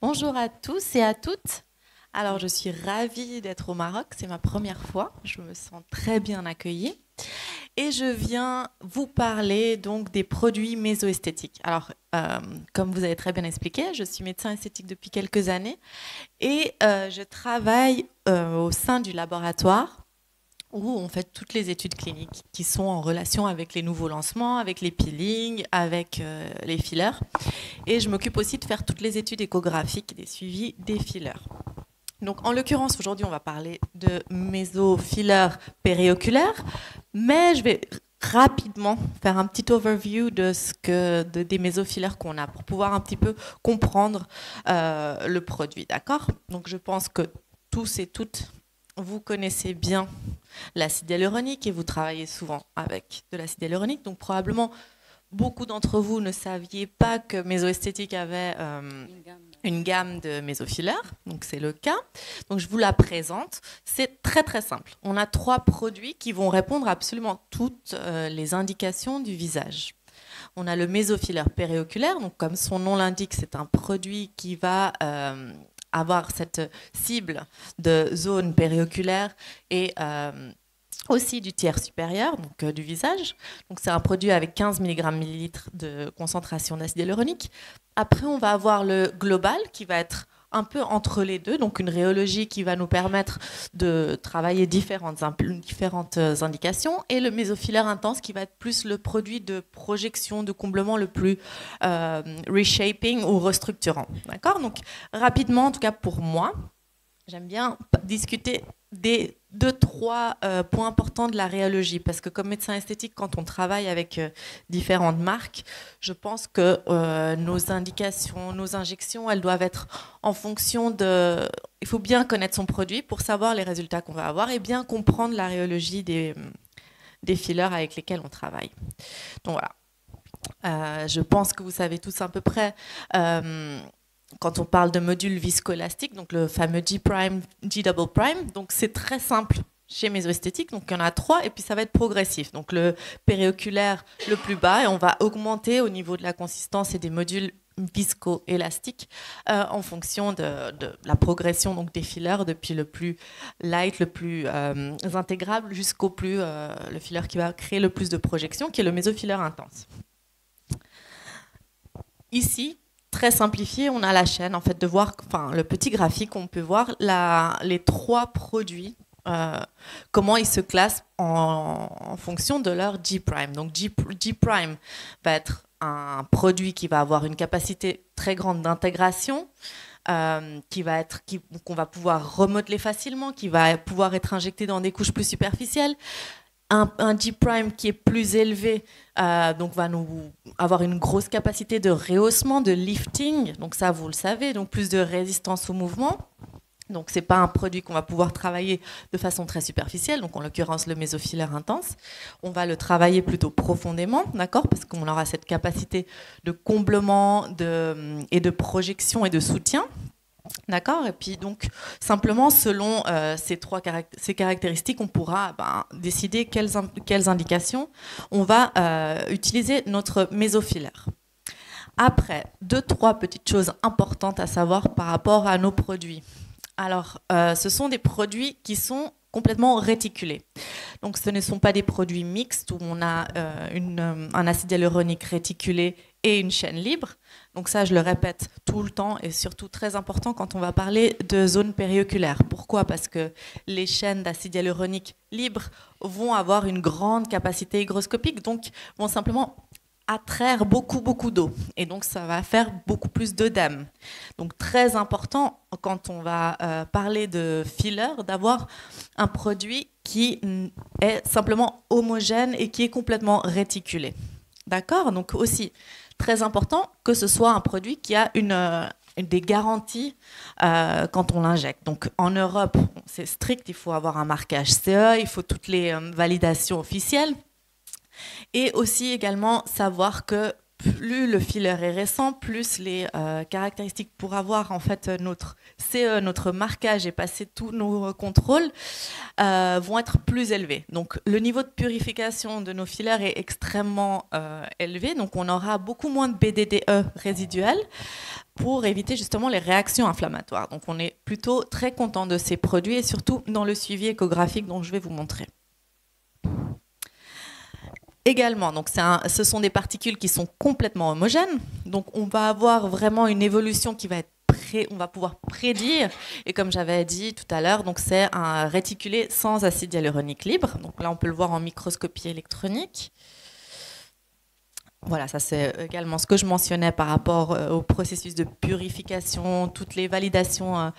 Bonjour à tous et à toutes. Alors, je suis ravie d'être au Maroc. C'est ma première fois. Je me sens très bien accueillie. Et je viens vous parler donc des produits mésoesthétiques. Alors, comme vous avez très bien expliqué, je suis médecin esthétique depuis quelques années et je travaille au sein du laboratoire où on fait toutes les études cliniques qui sont en relation avec les nouveaux lancements, avec les peelings, avec les fillers. Et je m'occupe aussi de faire toutes les études échographiques des suivis des fillers. Donc, en l'occurrence, aujourd'hui, on va parler de mésofillers périoculaires, mais je vais rapidement faire un petit overview des mésofillers qu'on a pour pouvoir un petit peu comprendre le produit, d'accord? Donc, je pense que tous et toutes, vous connaissez bien l'acide hyaluronique et vous travaillez souvent avec de l'acide hyaluronique, donc probablement beaucoup d'entre vous ne saviez pas que Mésoesthétique avait une gamme de mésofillers, donc c'est le cas. Donc je vous la présente. C'est très très simple. On a 3 produits qui vont répondre à absolument toutes les indications du visage. On a le mésofiller périoculaire, donc comme son nom l'indique, c'est un produit qui va avoir cette cible de zone périoculaire et aussi du tiers supérieur, donc du visage. Donc c'est un produit avec 15 mg/ml de concentration d'acide hyaluronique. Après, on va avoir le global qui va être un peu entre les deux, donc une rhéologie qui va nous permettre de travailler différentes indications, et le mésofiller intense qui va être plus le produit de projection, de comblement le plus reshaping ou restructurant. D'accord? Donc rapidement, en tout cas pour moi, j'aime bien discuter des 2-3 points importants de la rhéologie, parce que comme médecin esthétique, quand on travaille avec différentes marques, je pense que nos indications, nos injections, elles doivent être en fonction de... Il faut bien connaître son produit pour savoir les résultats qu'on va avoir et bien comprendre la rhéologie des fillers avec lesquels on travaille. Donc voilà. Je pense que vous savez tous à peu près... quand on parle de module viscoélastique, donc le fameux G', G double prime, donc c'est très simple chez Mésoesthétique, donc il y en a 3 et puis ça va être progressif. Donc le périoculaire le plus bas et on va augmenter au niveau de la consistance et des modules viscoélastiques en fonction de la progression donc des fillers depuis le plus light, le plus intégrable jusqu'au plus le filler qui va créer le plus de projection, qui est le mésofiller intense. Ici, très simplifié, on a la chaîne, en fait, de voir, enfin, le petit graphique, on peut voir les 3 produits, comment ils se classent en fonction de leur G'. Donc G' va être un produit qui va avoir une capacité très grande d'intégration, qu'on va pouvoir remodeler facilement, qui va pouvoir être injecté dans des couches plus superficielles. Un G' qui est plus élevé, donc va nous avoir une grosse capacité de rehaussement, de lifting, donc ça vous le savez, donc plus de résistance au mouvement. Donc c'est pas un produit qu'on va pouvoir travailler de façon très superficielle, donc en l'occurrence le mésofiller intense. On va le travailler plutôt profondément, d'accord, parce qu'on aura cette capacité de comblement et de projection et de soutien. D'accord. Et puis donc simplement selon ces caractéristiques, on pourra décider quelles indications on va utiliser notre mésofiller. Après, 2-3 petites choses importantes à savoir par rapport à nos produits. Alors, ce sont des produits qui sont complètement réticulés. Donc, ce ne sont pas des produits mixtes où on a un acide hyaluronique réticulé et une chaîne libre. Donc ça, je le répète tout le temps et surtout très important quand on va parler de zone périoculaire. Pourquoi? Parce que les chaînes d'acide hyaluronique libre vont avoir une grande capacité hygroscopique, donc vont simplement attraire beaucoup d'eau. Et donc ça va faire beaucoup plus d'œdème. Donc très important quand on va parler de filler, d'avoir un produit qui est simplement homogène et qui est complètement réticulé. D'accord? Donc aussi, très important que ce soit un produit qui a des garanties quand on l'injecte. Donc en Europe, c'est strict, il faut avoir un marquage CE, il faut toutes les validations officielles. Et aussi également savoir que plus le filler est récent, plus les caractéristiques pour avoir en fait notre CE, notre marquage et passer tous nos contrôles vont être plus élevés. Donc le niveau de purification de nos fillers est extrêmement élevé, donc on aura beaucoup moins de BDDE résiduels pour éviter justement les réactions inflammatoires. Donc on est plutôt très content de ces produits et surtout dans le suivi échographique dont je vais vous montrer. Également, donc ce sont des particules qui sont complètement homogènes, donc on va avoir vraiment une évolution qui va être on va pouvoir prédire, et comme j'avais dit tout à l'heure, donc c'est un réticulé sans acide hyaluronique libre. Donc là, on peut le voir en microscopie électronique. Voilà, ça c'est également ce que je mentionnais par rapport au processus de purification, toutes les validations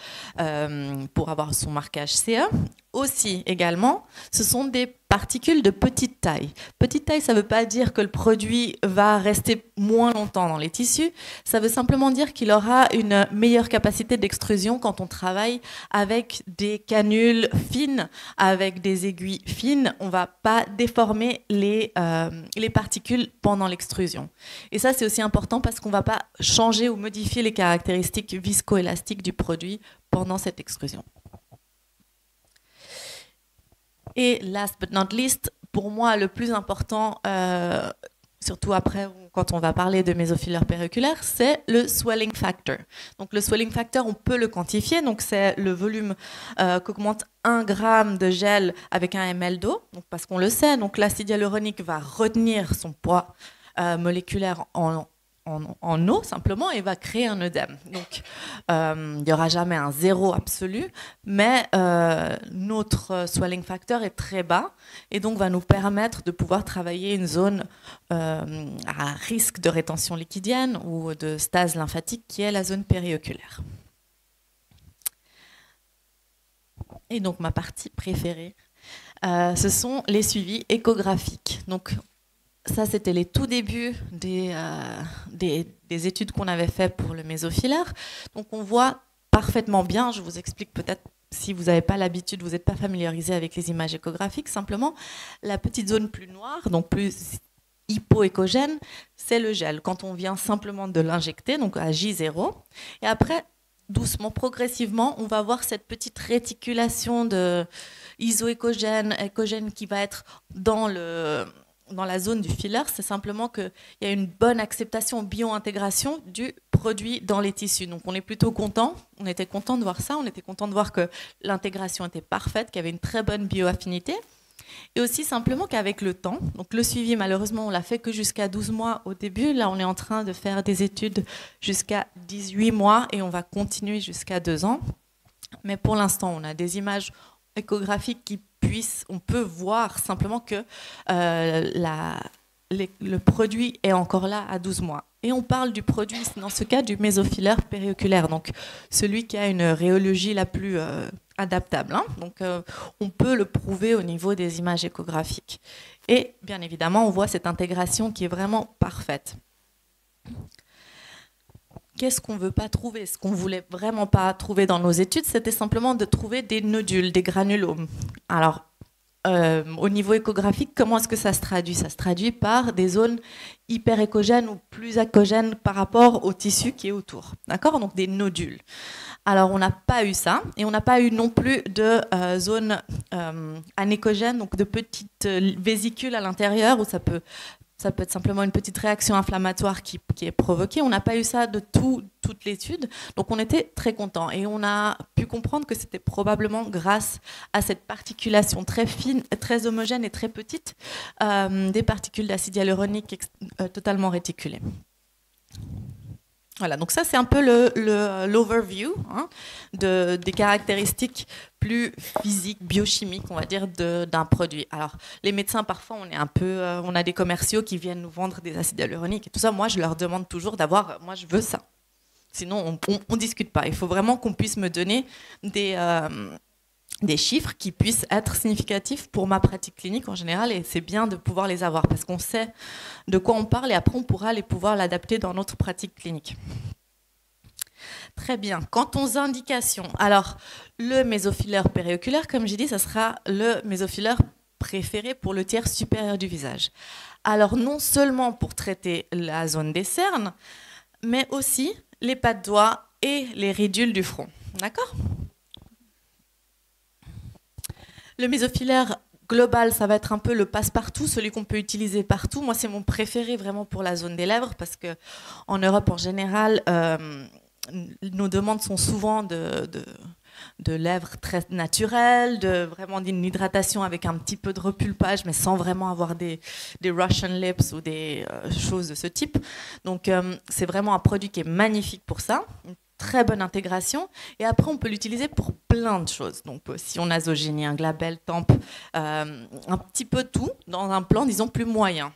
pour avoir son marquage CE. Aussi, également, ce sont des particules de petite taille. Petite taille, ça ne veut pas dire que le produit va rester moins longtemps dans les tissus, ça veut simplement dire qu'il aura une meilleure capacité d'extrusion quand on travaille avec des canules fines, avec des aiguilles fines. On ne va pas déformer les particules pendant l'extrusion. Et ça, c'est aussi important parce qu'on ne va pas changer ou modifier les caractéristiques viscoélastiques du produit pendant cette extrusion. Et last but not least, pour moi, le plus important, surtout après quand on va parler de mésofillers périoculaires, c'est le swelling factor. Donc le swelling factor, on peut le quantifier, donc c'est le volume qu'augmente 1 gramme de gel avec 1 ml d'eau, parce qu'on le sait, donc l'acide hyaluronique va retenir son poids moléculaire en eau simplement et va créer un œdème. Donc il n'y aura jamais un zéro absolu, mais notre swelling factor est très bas et donc va nous permettre de pouvoir travailler une zone à risque de rétention liquidienne ou de stase lymphatique qui est la zone périoculaire. Et donc ma partie préférée, ce sont les suivis échographiques. Donc ça, c'était les tout débuts des études qu'on avait faites pour le mésofiller. Donc, on voit parfaitement bien, je vous explique peut-être si vous n'avez pas l'habitude, vous n'êtes pas familiarisé avec les images échographiques, simplement, la petite zone plus noire, donc plus hypoéchogène, c'est le gel. Quand on vient simplement de l'injecter, donc à J0, et après, doucement, progressivement, on va voir cette petite réticulation de isoéchogène, échogène qui va être dans la zone du filler, c'est simplement qu'il y a une bonne acceptation, bio-intégration du produit dans les tissus. Donc on est plutôt content, on était content de voir ça, on était content de voir que l'intégration était parfaite, qu'il y avait une très bonne bio-affinité. Et aussi simplement qu'avec le temps, donc le suivi malheureusement on l'a fait que jusqu'à 12 mois au début, là on est en train de faire des études jusqu'à 18 mois et on va continuer jusqu'à 2 ans. Mais pour l'instant on a des images échographiques qui on peut voir simplement que le produit est encore là à 12 mois. Et on parle du produit, dans ce cas, du mésofiller périoculaire, donc celui qui a une rhéologie la plus adaptable. Hein. Donc on peut le prouver au niveau des images échographiques. Et bien évidemment, on voit cette intégration qui est vraiment parfaite. Qu'est-ce qu'on ne veut pas trouver? Ce qu'on ne voulait vraiment pas trouver dans nos études, c'était simplement de trouver des nodules, des granulomes. Alors, au niveau échographique, comment est-ce que ça se traduit? Ça se traduit par des zones hyperéchogènes ou plus échogènes par rapport au tissu qui est autour. D'accord? Donc des nodules. Alors, on n'a pas eu ça, et on n'a pas eu non plus de zones anéchogènes, donc de petites vésicules à l'intérieur où ça peut être simplement une petite réaction inflammatoire qui est provoquée. On n'a pas eu ça de toute l'étude, donc on était très contents. Et on a pu comprendre que c'était probablement grâce à cette particulation très fine, très homogène et très petite des particules d'acide hyaluronique totalement réticulées. Voilà, donc ça c'est un peu l'overview des caractéristiques plus physiques, biochimiques, on va dire, d'un produit. Alors, les médecins, parfois, on a des commerciaux qui viennent nous vendre des acides hyaluroniques et tout ça. Moi, je leur demande toujours moi, je veux ça. Sinon, on ne discute pas. Il faut vraiment qu'on puisse me donner des chiffres qui puissent être significatifs pour ma pratique clinique en général, et c'est bien de pouvoir les avoir parce qu'on sait de quoi on parle et après on pourra pouvoir l'adapter dans notre pratique clinique. Très bien. Quant aux indications, alors le mésofiller périoculaire, comme j'ai dit, ça sera le mésofiller préféré pour le tiers supérieur du visage. Alors non seulement pour traiter la zone des cernes, mais aussi les pas de doigts et les ridules du front. D'accord ? Le mésofilaire global, ça va être un peu le passe-partout, celui qu'on peut utiliser partout. Moi, c'est mon préféré vraiment pour la zone des lèvres parce qu'en Europe, en général, nos demandes sont souvent de lèvres très naturelles, vraiment d'une hydratation avec un petit peu de repulpage, mais sans vraiment avoir des Russian lips ou des choses de ce type. Donc, c'est vraiment un produit qui est magnifique pour ça. Très bonne intégration, et après on peut l'utiliser pour plein de choses, donc sillon nasogénien, glabelle, tempe, un petit peu tout dans un plan disons plus moyen.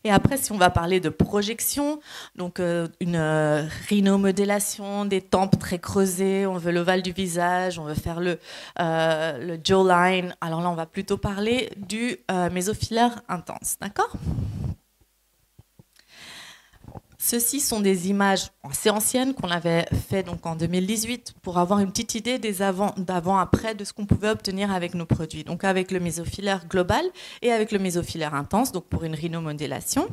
Et après, si on va parler de projection, donc une rhinomodélation, des tempes très creusées, on veut l'ovale du visage, on veut faire le jawline, alors là on va plutôt parler du mésofilaire intense, d'accord ? Ceci sont des images assez anciennes qu'on avait fait donc en 2018 pour avoir une petite idée des d'avant-après de ce qu'on pouvait obtenir avec nos produits. Donc avec le mésofilaire global et avec le mésofilaire intense, donc pour une rhinomodélation.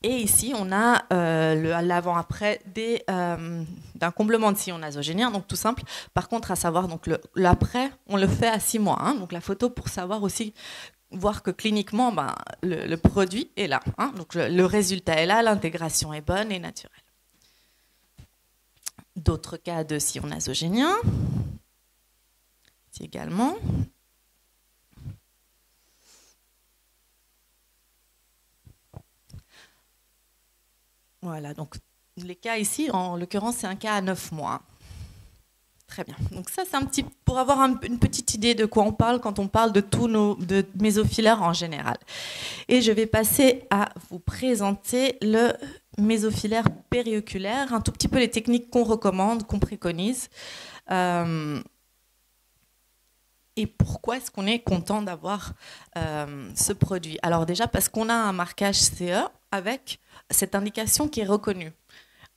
Et ici, on a l'avant-après d'un comblement de sillon nasogénien, donc tout simple. Par contre, à savoir, donc l'après, on le fait à 6 mois. Hein, donc la photo pour savoir aussi voir que cliniquement, le produit est là. Hein, donc le résultat est là, l'intégration est bonne et naturelle. D'autres cas de sillon nasogénien. Ici également. Voilà, donc les cas ici, en l'occurrence, c'est un cas à 9 mois. Très bien. Donc ça, c'est un petit pour avoir une petite idée de quoi on parle quand on parle de tous de mésofilaires en général. Et je vais passer à vous présenter le mésofilaire périoculaire, un tout petit peu les techniques qu'on recommande, qu'on préconise. Et pourquoi est-ce qu'on est content d'avoir ce produit? Alors déjà parce qu'on a un marquage CE avec cette indication qui est reconnue.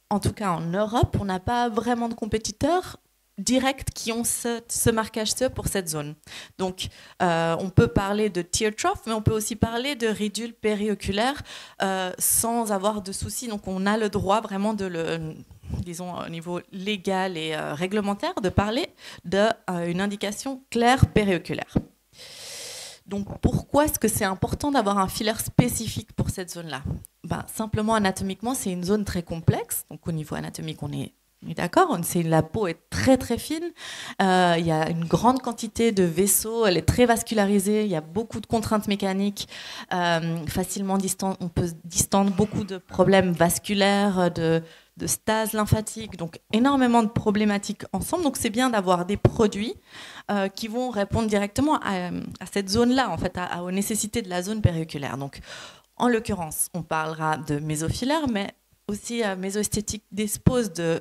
En tout cas en Europe, on n'a pas vraiment de compétiteurs directs qui ont ce marquage CE pour cette zone. Donc on peut parler de tear trough, mais on peut aussi parler de ridule périoculaire sans avoir de soucis. Donc on a le droit vraiment disons au niveau légal et réglementaire, de parler d'une indication claire périoculaire. Donc pourquoi est-ce que c'est important d'avoir un filaire spécifique pour cette zone-là? Simplement anatomiquement, c'est une zone très complexe. Donc au niveau anatomique, on est d'accord, la peau est très très fine, il y a une grande quantité de vaisseaux, elle est très vascularisée, il y a beaucoup de contraintes mécaniques, facilement distante, on peut distendre beaucoup de problèmes vasculaires, de stase lymphatique, donc énormément de problématiques ensemble. Donc c'est bien d'avoir des produits qui vont répondre directement à cette zone-là, en fait, aux nécessités de la zone périoculaire. Donc en l'occurrence, on parlera de mésofilaire, mais aussi mésoesthétique dispose de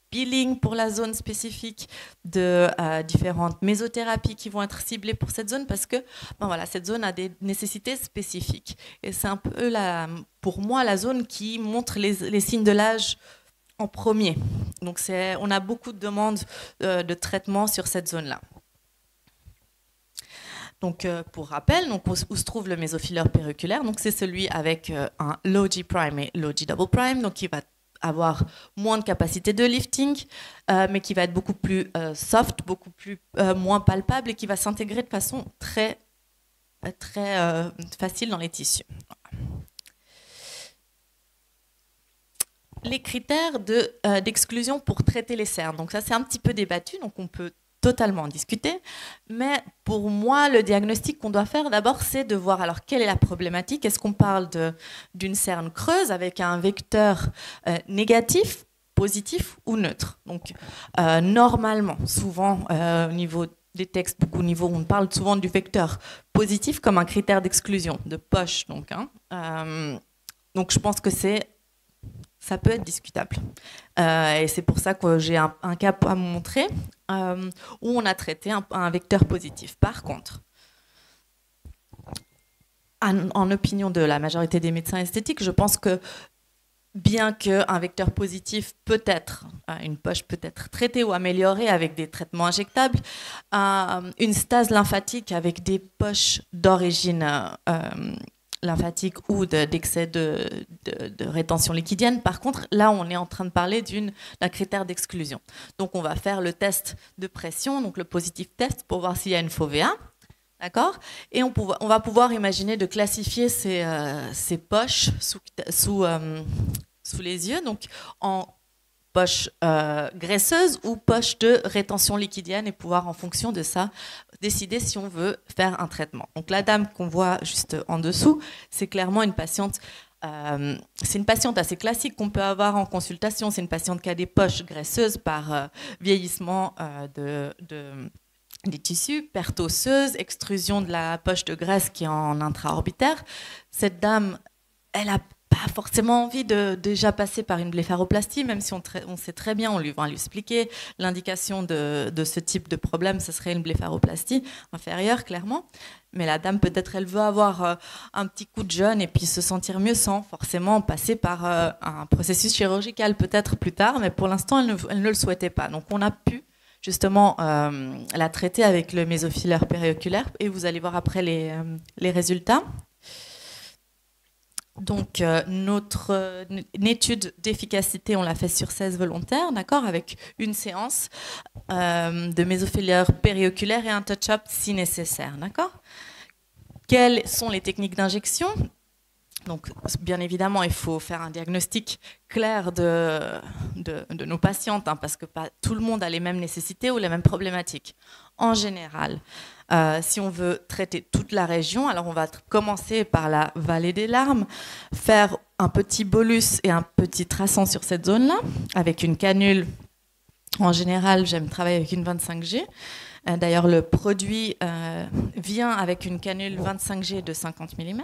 peeling pour la zone spécifique, de différentes mésothérapies qui vont être ciblées pour cette zone parce que voilà, cette zone a des nécessités spécifiques. Et c'est un peu, pour moi, la zone qui montre les signes de l'âge en premier. Donc on a beaucoup de demandes de traitement sur cette zone-là. Donc, pour rappel, donc, où se trouve le mésofilaire périoculaire? Donc, c'est celui avec un low G prime et low G double prime, donc qui va avoir moins de capacité de lifting, mais qui va être beaucoup plus soft, beaucoup plus moins palpable et qui va s'intégrer de façon très, très facile dans les tissus. Les critères d'exclusion pour traiter les cernes. Donc ça, c'est un petit peu débattu, donc on peut totalement en discuter. Mais pour moi, le diagnostic qu'on doit faire d'abord, c'est de voir alors quelle est la problématique. Est-ce qu'on parle d'une cerne creuse avec un vecteur négatif, positif ou neutre? Donc normalement, souvent au niveau des textes, beaucoup au niveau, on parle souvent du vecteur positif comme un critère d'exclusion, de poche. Donc je pense que ça peut être discutable. Et c'est pour ça que j'ai un cas à vous montrer où on a traité un vecteur positif. Par contre, en opinion de la majorité des médecins esthétiques, je pense que bien qu'un vecteur positif peut être, une poche peut être traitée ou améliorée avec des traitements injectables, une stase lymphatique avec des poches d'origine lymphatique ou d'excès de rétention liquidienne. Par contre, là, on est en train de parler d'un critère d'exclusion. Donc, on va faire le test de pression, donc le positif test, pour voir s'il y a une FOVEA. D'accord? Et on va pouvoir imaginer de classifier ces poches sous les yeux, donc en poche graisseuse ou poche de rétention liquidienne, et pouvoir, en fonction de ça, décider si on veut faire un traitement. Donc la dame qu'on voit juste en dessous, c'est clairement une patiente. C'est une patiente assez classique qu'on peut avoir en consultation. C'est une patiente qui a des poches graisseuses par vieillissement des tissus, perte osseuse, extrusion de la poche de graisse qui est en intra-orbitaire. Cette dame, elle a pas forcément envie de déjà passer par une blépharoplastie, même si on sait très bien, on va lui expliquer l'indication de ce type de problème, ce serait une blépharoplastie inférieure, clairement. Mais la dame, peut-être, elle veut avoir un petit coup de jeune et puis se sentir mieux sans forcément passer par un processus chirurgical, peut-être plus tard, mais pour l'instant, elle ne le souhaitait pas. Donc, on a pu justement la traiter avec le mésofileur périoculaire, et vous allez voir après les résultats. Donc, notre étude d'efficacité, on l'a fait sur 16 volontaires, d'accord, avec une séance de mésofileur périoculaire et un touch-up si nécessaire, d'accord. Quelles sont les techniques d'injection? Donc, bien évidemment, il faut faire un diagnostic clair de nos patientes, parce que pas tout le monde a les mêmes nécessités ou les mêmes problématiques. En général, si on veut traiter toute la région, alors on va commencer par la vallée des larmes, faire un petit bolus et un petit traçant sur cette zone-là, avec une canule. En général, j'aime travailler avec une 25G. D'ailleurs, le produit vient avec une canule 25G de 50 mm.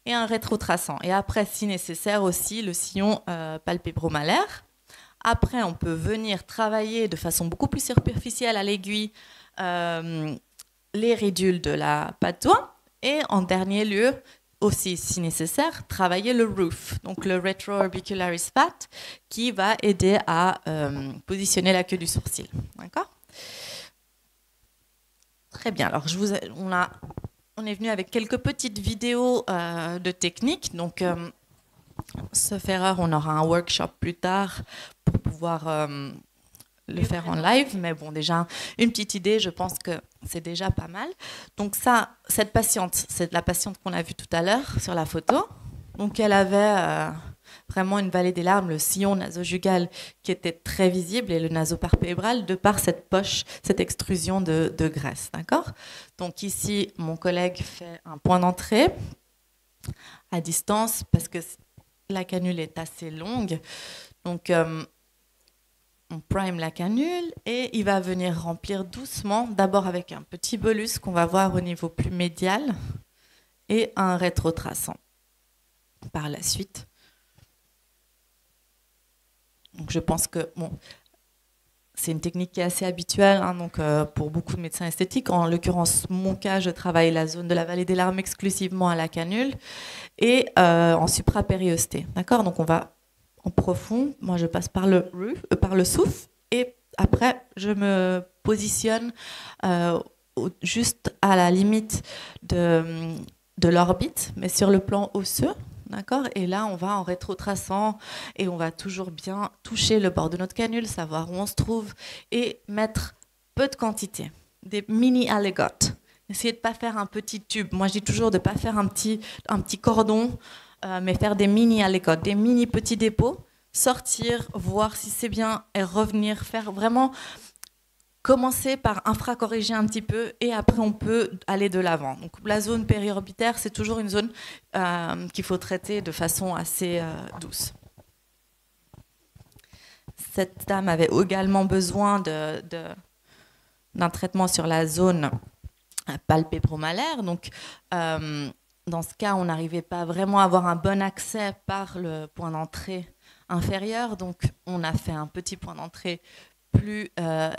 Et un rétrotraçant. Et après, si nécessaire aussi, le sillon palpébromalaire. Après, on peut venir travailler de façon beaucoup plus superficielle à l'aiguille les ridules de la patois. Et en dernier lieu, aussi, si nécessaire, travailler le roof, donc le retroorbicularis fat, qui va aider à positionner la queue du sourcil. D'accord ? Très bien. Alors, on est venu avec quelques petites vidéos de technique. Donc, sauf erreur, on aura un workshop plus tard pour pouvoir le faire en live. Mais bon, déjà, une petite idée, je pense que c'est déjà pas mal. Donc ça, cette patiente, c'est la patiente qu'on a vue tout à l'heure sur la photo. Donc, elle avait vraiment une vallée des larmes, le sillon nasojugal qui était très visible et le nasopalpébral de par cette poche, cette extrusion de graisse. D'accord ? Donc ici, mon collègue fait un point d'entrée à distance parce que la canule est assez longue. Donc on prime la canule et il va venir remplir doucement, d'abord avec un petit bolus qu'on va voir au niveau plus médial et un rétrotraçant par la suite. Donc je pense que c'est une technique qui est assez habituelle pour beaucoup de médecins esthétiques. En l'occurrence, mon cas, je travaille la zone de la vallée des larmes exclusivement à la canule et en suprapériosté. D'accord ? Donc on va en profond. Moi, je passe par le souffle et après, je me positionne juste à la limite de l'orbite, mais sur le plan osseux. D'accord ? Et là, on va en rétrotraçant et on va toujours bien toucher le bord de notre canule, savoir où on se trouve et mettre peu de quantité, des mini-allégotes. Essayez de ne pas faire un petit tube. Moi, je dis toujours de ne pas faire un petit cordon, mais faire des mini-allégotes, des mini-petits dépôts, sortir, voir si c'est bien et revenir, faire vraiment... Commencer par infracorriger un petit peu et après on peut aller de l'avant. Donc la zone périorbitaire, c'est toujours une zone qu'il faut traiter de façon assez douce. Cette dame avait également besoin d'un traitement sur la zone palpébromalaire. Donc dans ce cas, on n'arrivait pas vraiment à avoir un bon accès par le point d'entrée inférieur. Donc on a fait un petit point d'entrée plus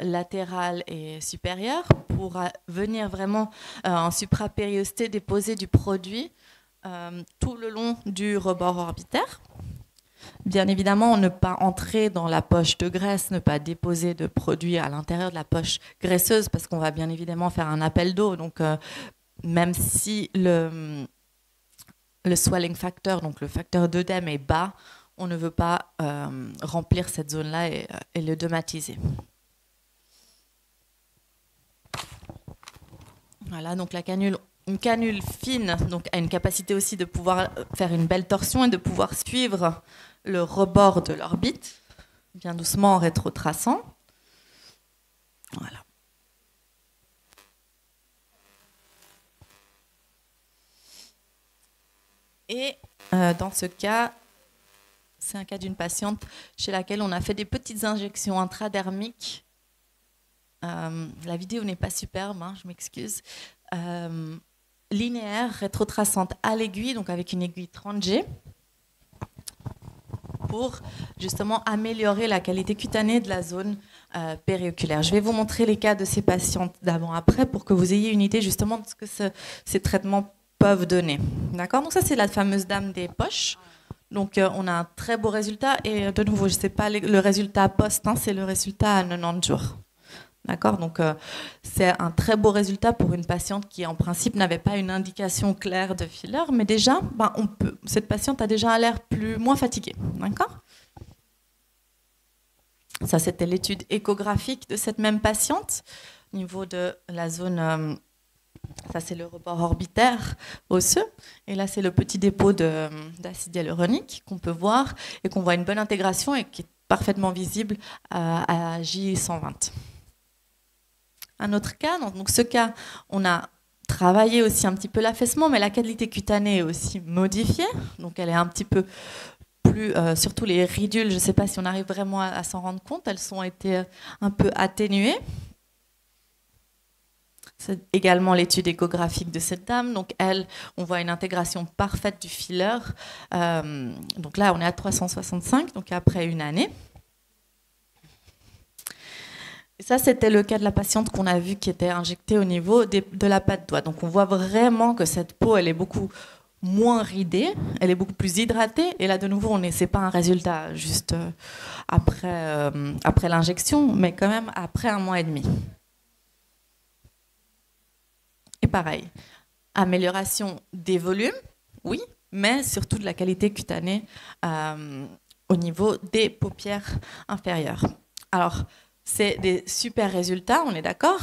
latéral et supérieur pour venir vraiment en suprapériosté déposer du produit tout le long du rebord orbitaire. Bien évidemment, ne pas entrer dans la poche de graisse, ne pas déposer de produits à l'intérieur de la poche graisseuse parce qu'on va bien évidemment faire un appel d'eau. Donc, même si le swelling factor, donc le facteur d'œdème est bas, on ne veut pas remplir cette zone-là et l'œdématiser. Voilà, donc la canule, une canule fine, donc a une capacité aussi de pouvoir faire une belle torsion et de pouvoir suivre le rebord de l'orbite, bien doucement en rétrotraçant. Voilà. Et dans ce cas, c'est un cas d'une patiente chez laquelle on a fait des petites injections intradermiques. La vidéo n'est pas superbe, hein, je m'excuse. Linéaire, rétrotraçante à l'aiguille, donc avec une aiguille 30G, pour justement améliorer la qualité cutanée de la zone périoculaire. Je vais vous montrer les cas de ces patientes d'avant-après pour que vous ayez une idée justement de ce que ces traitements peuvent donner. D'accord ? Donc ça, c'est la fameuse dame des poches. Donc on a un très beau résultat et de nouveau, je ne sais pas le résultat post, hein, c'est le résultat à 90 jours. D'accord ? Donc c'est un très beau résultat pour une patiente qui en principe n'avait pas une indication claire de filler, mais déjà, cette patiente a déjà l'air moins fatiguée. D'accord ? Ça, c'était l'étude échographique de cette même patiente au niveau de la zone. Ça, c'est le rebord orbitaire osseux. Et là, c'est le petit dépôt d'acide hyaluronique qu'on peut voir et qu'on voit une bonne intégration et qui est parfaitement visible à J120. Un autre cas, donc ce cas, on a travaillé aussi un petit peu l'affaissement, mais la qualité cutanée est aussi modifiée. Donc, elle est un petit peu plus, surtout les ridules, je ne sais pas si on arrive vraiment à s'en rendre compte, elles ont été un peu atténuées. C'est également l'étude échographique de cette dame. Donc, on voit une intégration parfaite du filler. Donc là, on est à 365, donc après une année. Et ça, c'était le cas de la patiente qu'on a vue qui était injectée au niveau de la patte doigt. Donc, on voit vraiment que cette peau, elle est beaucoup moins ridée, elle est beaucoup plus hydratée. Et là, de nouveau, c'est pas un résultat juste après l'injection, mais quand même après 1 mois et demi. Et pareil, amélioration des volumes, oui, mais surtout de la qualité cutanée au niveau des paupières inférieures. Alors, c'est des super résultats, on est d'accord ?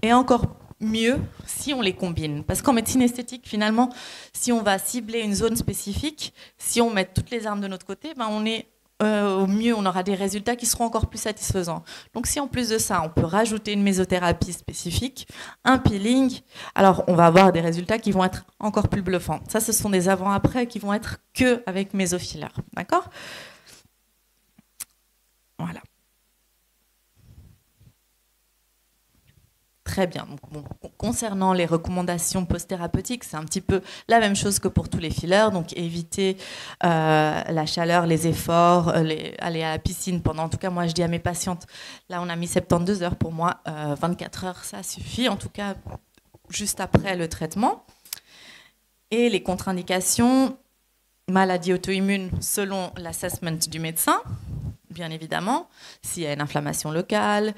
Et encore mieux si on les combine. Parce qu'en médecine esthétique, finalement, si on va cibler une zone spécifique, si on met toutes les armes de notre côté, au mieux, on aura des résultats qui seront encore plus satisfaisants. Donc, si en plus de ça, on peut rajouter une mésothérapie spécifique, un peeling, alors on va avoir des résultats qui vont être encore plus bluffants. Ça, ce sont des avant-après qui vont être que avec mésofiller. D'accord ? Voilà. Très bien. Donc, concernant les recommandations post-thérapeutiques, c'est un petit peu la même chose que pour tous les fillers. Donc, éviter la chaleur, les efforts, aller à la piscine pendant, en tout cas, moi, je dis à mes patientes, là, on a mis 72 heures pour moi, 24 heures, ça suffit, en tout cas, juste après le traitement. Et les contre-indications, maladie auto-immune selon l'assessment du médecin, bien évidemment, s'il y a une inflammation locale,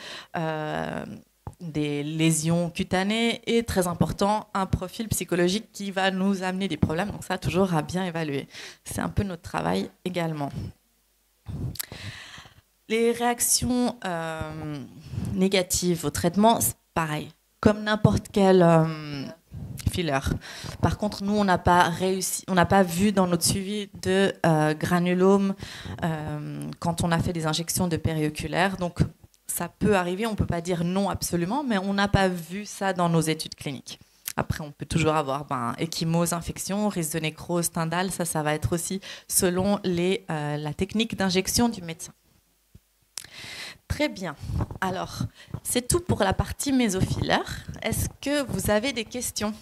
des lésions cutanées et, très important, un profil psychologique qui va nous amener des problèmes. Donc ça, toujours à bien évaluer. C'est un peu notre travail également. Les réactions négatives au traitement, c'est pareil, comme n'importe quel filler. Par contre, nous, on n'a pas vu dans notre suivi de granulome quand on a fait des injections de périoculaire. Donc, ça peut arriver, on ne peut pas dire non absolument, mais on n'a pas vu ça dans nos études cliniques. Après, on peut toujours avoir ecchymose, infection, risque de nécrose, Stendhal, ça va être aussi selon la technique d'injection du médecin. Très bien. Alors, c'est tout pour la partie mésophilaire. Est-ce que vous avez des questions ?